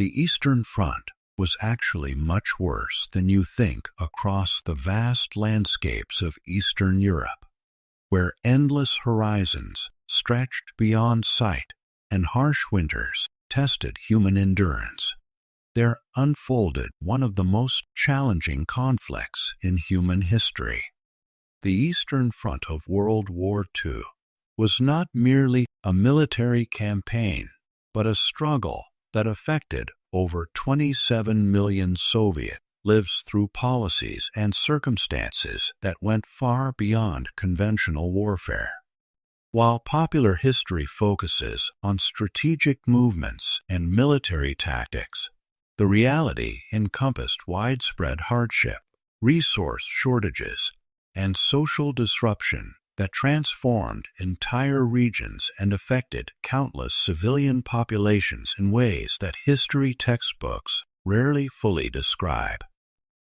The Eastern Front was actually much worse than you think across the vast landscapes of Eastern Europe, where endless horizons stretched beyond sight and harsh winters tested human endurance. There unfolded one of the most challenging conflicts in human history. The Eastern Front of World War II was not merely a military campaign, but a struggle that affected over 27 million Soviets lives through policies and circumstances that went far beyond conventional warfare. While popular history focuses on strategic movements and military tactics, the reality encompassed widespread hardship, resource shortages, and social disruption that transformed entire regions and affected countless civilian populations in ways that history textbooks rarely fully describe.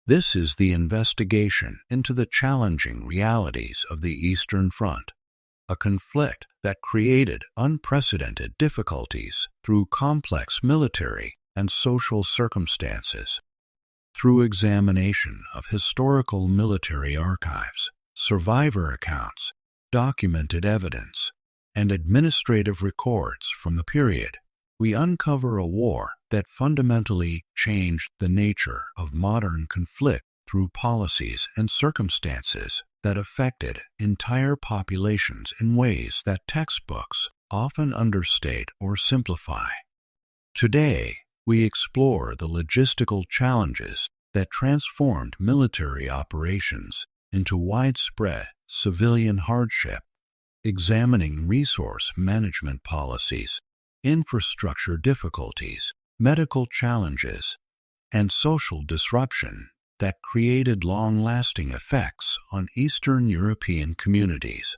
This is the investigation into the challenging realities of the Eastern Front, a conflict that created unprecedented difficulties through complex military and social circumstances. Through examination of historical military archives, survivor accounts, documented evidence, and administrative records from the period, we uncover a war that fundamentally changed the nature of modern conflict through policies and circumstances that affected entire populations in ways that textbooks often understate or simplify. Today, we explore the logistical challenges that transformed military operations into widespread civilian hardship, examining resource management policies, infrastructure difficulties, medical challenges, and social disruption that created long-lasting effects on Eastern European communities.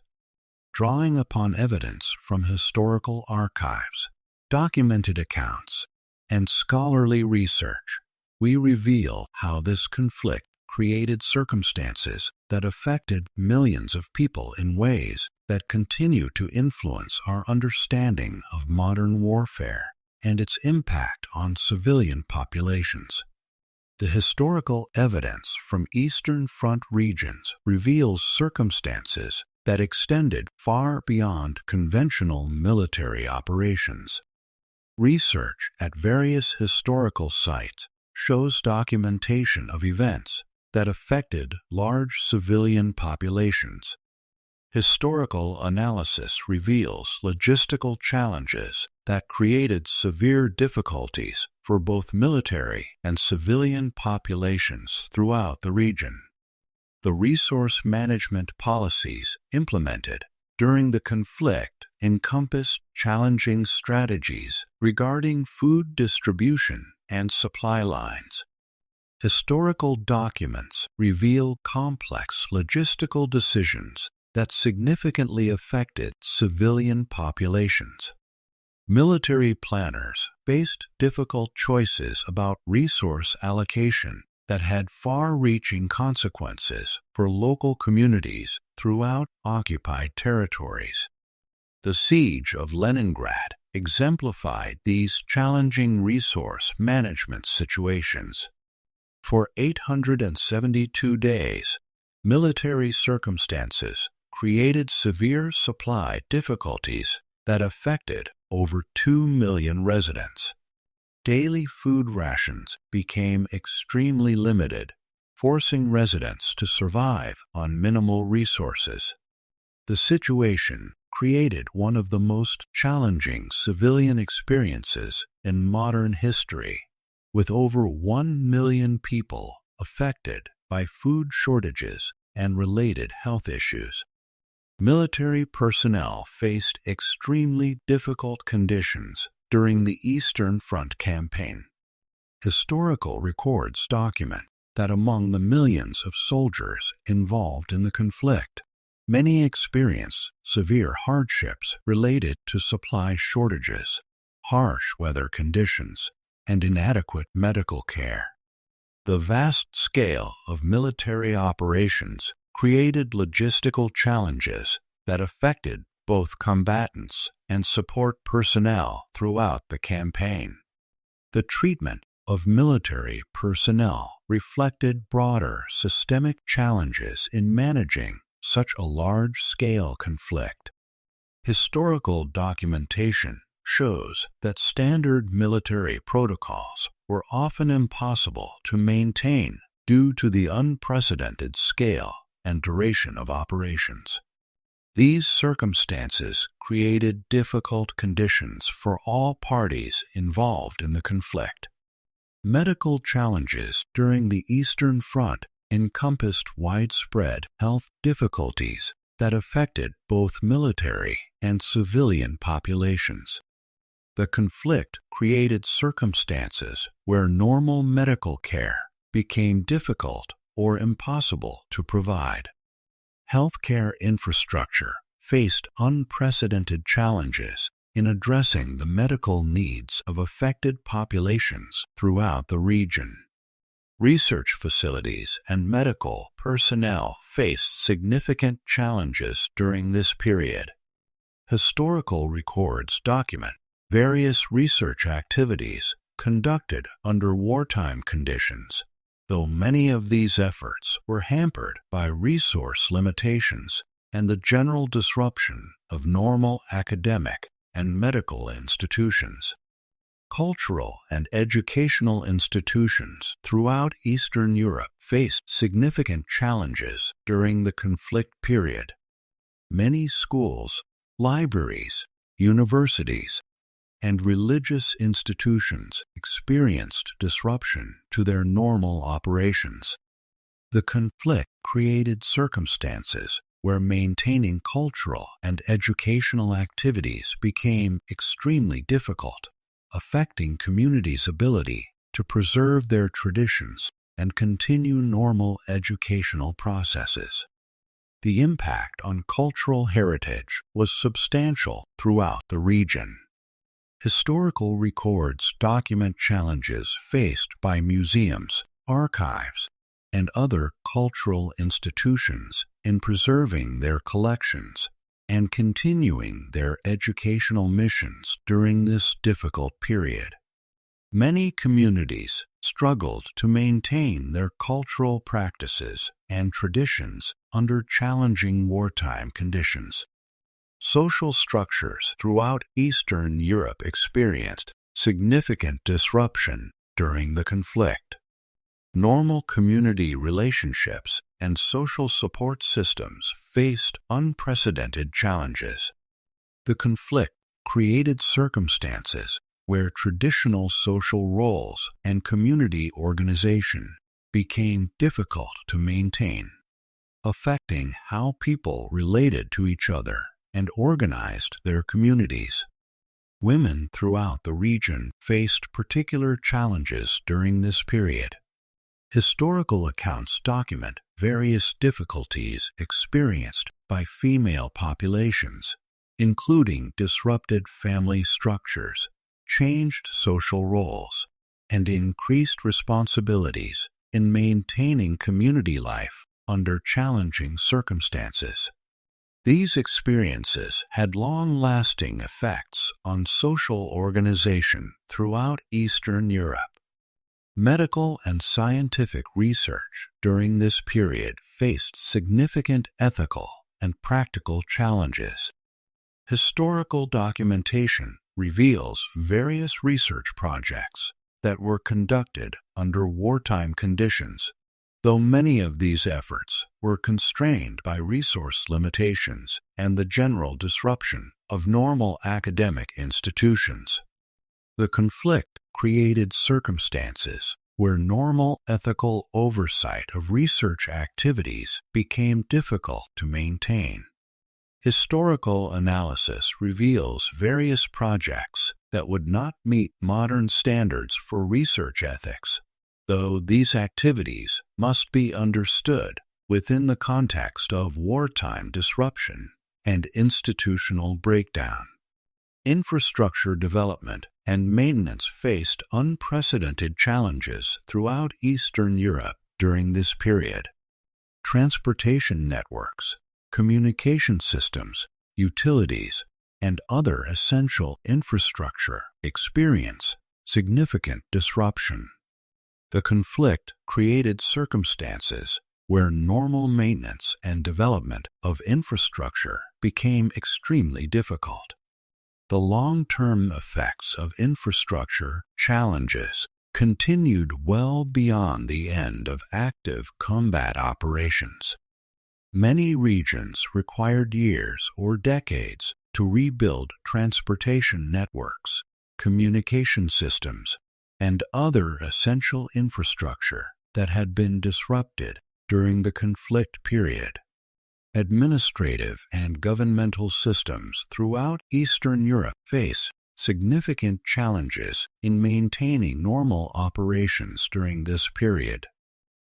Drawing upon evidence from historical archives, documented accounts, and scholarly research, we reveal how this conflict created circumstances that affected millions of people in ways that continue to influence our understanding of modern warfare and its impact on civilian populations. The historical evidence from Eastern Front regions reveals circumstances that extended far beyond conventional military operations. Research at various historical sites shows documentation of events that affected large civilian populations. Historical analysis reveals logistical challenges that created severe difficulties for both military and civilian populations throughout the region. The resource management policies implemented during the conflict encompassed challenging strategies regarding food distribution and supply lines. Historical documents reveal complex logistical decisions that significantly affected civilian populations. Military planners faced difficult choices about resource allocation that had far-reaching consequences for local communities throughout occupied territories. The siege of Leningrad exemplified these challenging resource management situations. For 872 days, military circumstances created severe supply difficulties that affected over 2 million residents. Daily food rations became extremely limited, forcing residents to survive on minimal resources. The situation created one of the most challenging civilian experiences in modern history, with over 1 million people affected by food shortages and related health issues. Military personnel faced extremely difficult conditions during the Eastern Front campaign. Historical records document that among the millions of soldiers involved in the conflict, many experienced severe hardships related to supply shortages, harsh weather conditions, and inadequate medical care. The vast scale of military operations created logistical challenges that affected both combatants and support personnel throughout the campaign. The treatment of military personnel reflected broader systemic challenges in managing such a large-scale conflict. Historical documentation shows that standard military protocols were often impossible to maintain due to the unprecedented scale and duration of operations. These circumstances created difficult conditions for all parties involved in the conflict. Medical challenges during the Eastern Front encompassed widespread health difficulties that affected both military and civilian populations. The conflict created circumstances where normal medical care became difficult or impossible to provide. Healthcare infrastructure faced unprecedented challenges in addressing the medical needs of affected populations throughout the region. Research facilities and medical personnel faced significant challenges during this period. Historical records document various research activities conducted under wartime conditions, though many of these efforts were hampered by resource limitations and the general disruption of normal academic and medical institutions. Cultural and educational institutions throughout Eastern Europe faced significant challenges during the conflict period. Many schools, libraries, universities, and religious institutions experienced disruption to their normal operations. The conflict created circumstances where maintaining cultural and educational activities became extremely difficult, affecting communities' ability to preserve their traditions and continue normal educational processes. The impact on cultural heritage was substantial throughout the region. Historical records document challenges faced by museums, archives, and other cultural institutions in preserving their collections and continuing their educational missions during this difficult period. Many communities struggled to maintain their cultural practices and traditions under challenging wartime conditions. Social structures throughout Eastern Europe experienced significant disruption during the conflict. Normal community relationships and social support systems faced unprecedented challenges. The conflict created circumstances where traditional social roles and community organization became difficult to maintain, affecting how people related to each other and organized their communities. Women throughout the region faced particular challenges during this period. Historical accounts document various difficulties experienced by female populations, including disrupted family structures, changed social roles, and increased responsibilities in maintaining community life under challenging circumstances. These experiences had long-lasting effects on social organization throughout Eastern Europe. Medical and scientific research during this period faced significant ethical and practical challenges. Historical documentation reveals various research projects that were conducted under wartime conditions, though many of these efforts were constrained by resource limitations and the general disruption of normal academic institutions. The conflict created circumstances where normal ethical oversight of research activities became difficult to maintain. Historical analysis reveals various projects that would not meet modern standards for research ethics, though these activities must be understood within the context of wartime disruption and institutional breakdown. Infrastructure development and maintenance faced unprecedented challenges throughout Eastern Europe during this period. Transportation networks, communication systems, utilities, and other essential infrastructure experienced significant disruption. The conflict created circumstances where normal maintenance and development of infrastructure became extremely difficult. The long-term effects of infrastructure challenges continued well beyond the end of active combat operations. Many regions required years or decades to rebuild transportation networks, communication systems, and other essential infrastructure that had been disrupted during the conflict period. Administrative and governmental systems throughout Eastern Europe face significant challenges in maintaining normal operations during this period.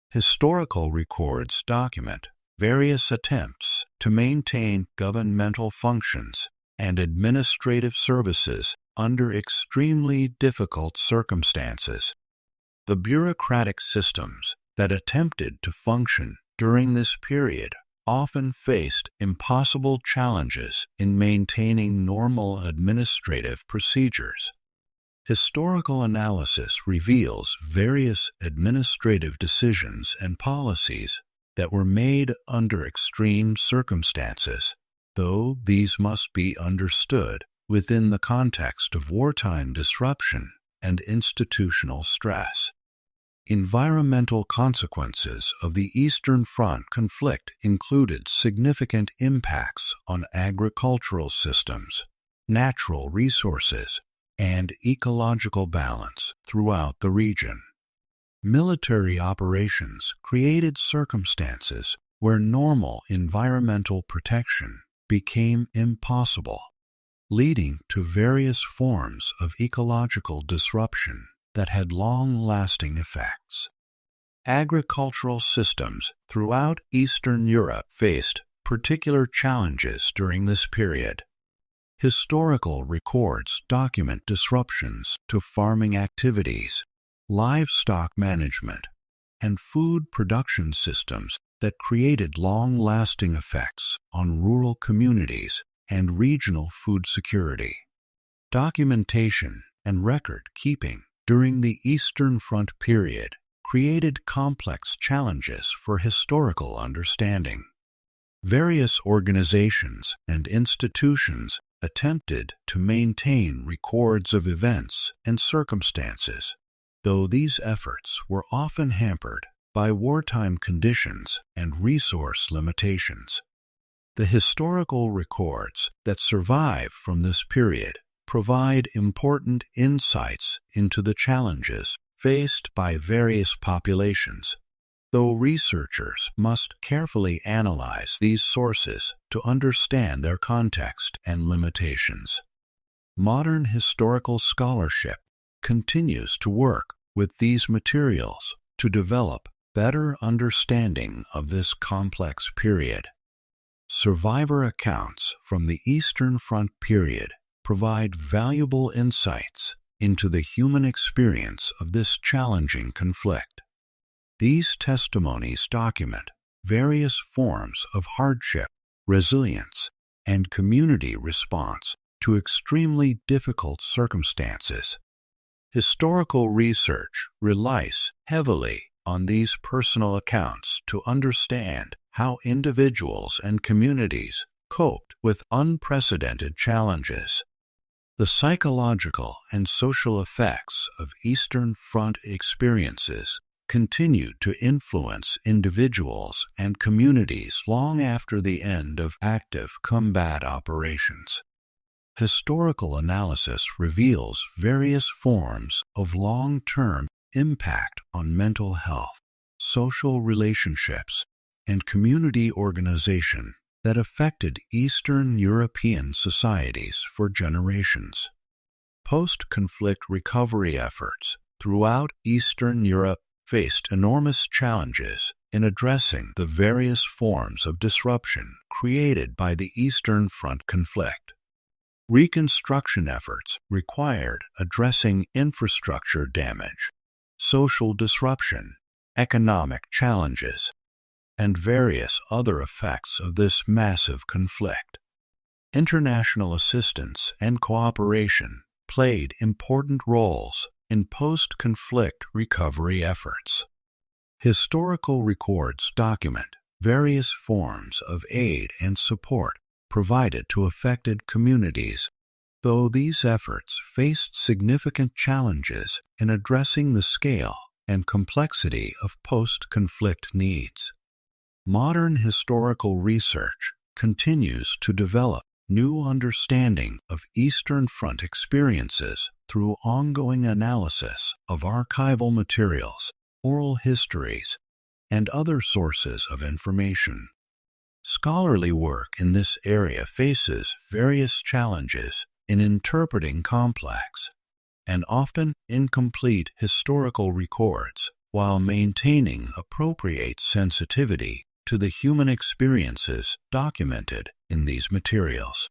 Historical records document various attempts to maintain governmental functions and administrative services under extremely difficult circumstances. The bureaucratic systems that attempted to function during this period often faced impossible challenges in maintaining normal administrative procedures. Historical analysis reveals various administrative decisions and policies that were made under extreme circumstances, though these must be understood within the context of wartime disruption and institutional stress. Environmental consequences of the Eastern Front conflict included significant impacts on agricultural systems, natural resources, and ecological balance throughout the region. Military operations created circumstances where normal environmental protection became impossible, leading to various forms of ecological disruption that had long-lasting effects. Agricultural systems throughout Eastern Europe faced particular challenges during this period. Historical records document disruptions to farming activities, livestock management, and food production systems that created long-lasting effects on rural communities and regional food security. Documentation and record-keeping during the Eastern Front period created complex challenges for historical understanding. Various organizations and institutions attempted to maintain records of events and circumstances, though these efforts were often hampered by wartime conditions and resource limitations. The historical records that survive from this period provide important insights into the challenges faced by various populations, though researchers must carefully analyze these sources to understand their context and limitations. Modern historical scholarship continues to work with these materials to develop better understanding of this complex period. Survivor accounts from the Eastern Front period provide valuable insights into the human experience of this challenging conflict. These testimonies document various forms of hardship, resilience, and community response to extremely difficult circumstances. Historical research relies heavily on these personal accounts to understand how individuals and communities coped with unprecedented challenges. The psychological and social effects of Eastern Front experiences continue to influence individuals and communities long after the end of active combat operations. Historical analysis reveals various forms of long-term impact on mental health, social relationships, and community organization that affected Eastern European societies for generations. Post-conflict recovery efforts throughout Eastern Europe faced enormous challenges in addressing the various forms of disruption created by the Eastern Front conflict. Reconstruction efforts required addressing infrastructure damage, social disruption, economic challenges, and various other effects of this massive conflict. International assistance and cooperation played important roles in post-conflict recovery efforts. Historical records document various forms of aid and support provided to affected communities, though these efforts faced significant challenges in addressing the scale and complexity of post-conflict needs. Modern historical research continues to develop new understanding of Eastern Front experiences through ongoing analysis of archival materials, oral histories, and other sources of information. Scholarly work in this area faces various challenges in interpreting complex and often incomplete historical records while maintaining appropriate sensitivity to the human experiences documented in these materials.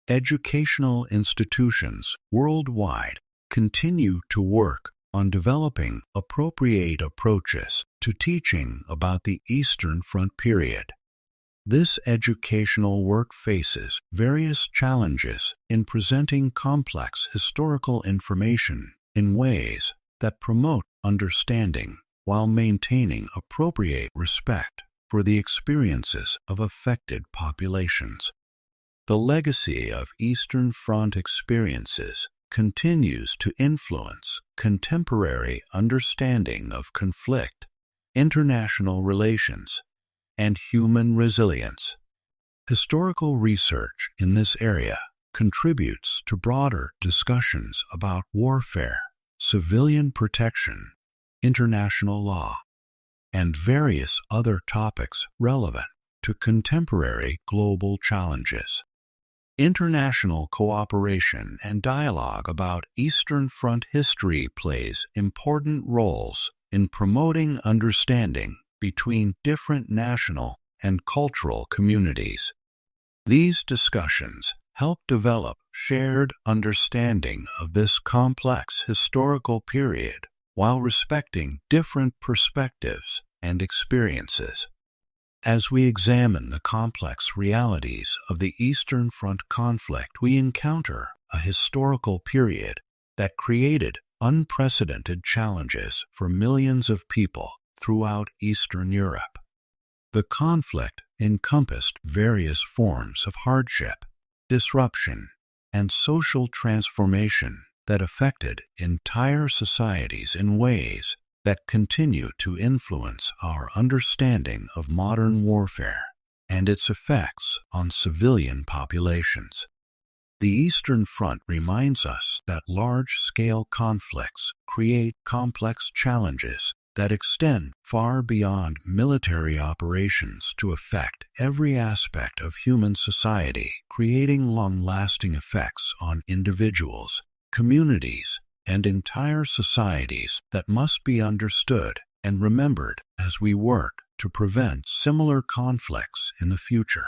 Educational institutions worldwide continue to work on developing appropriate approaches to teaching about the Eastern Front period. This educational work faces various challenges in presenting complex historical information in ways that promote understanding while maintaining appropriate respect for the experiences of affected populations. The legacy of Eastern Front experiences continues to influence contemporary understanding of conflict, international relations, and human resilience. Historical research in this area contributes to broader discussions about warfare, civilian protection, international law, and various other topics relevant to contemporary global challenges. International cooperation and dialogue about Eastern Front history plays important roles in promoting understanding between different national and cultural communities. These discussions help develop shared understanding of this complex historical period while respecting different perspectives and experiences. As we examine the complex realities of the Eastern Front conflict, we encounter a historical period that created unprecedented challenges for millions of people throughout Eastern Europe. The conflict encompassed various forms of hardship, disruption, and social transformation that affected entire societies in ways that continue to influence our understanding of modern warfare and its effects on civilian populations. The Eastern Front reminds us that large-scale conflicts create complex challenges that extend far beyond military operations to affect every aspect of human society, creating long-lasting effects on individuals, communities, and entire societies that must be understood and remembered as we work to prevent similar conflicts in the future.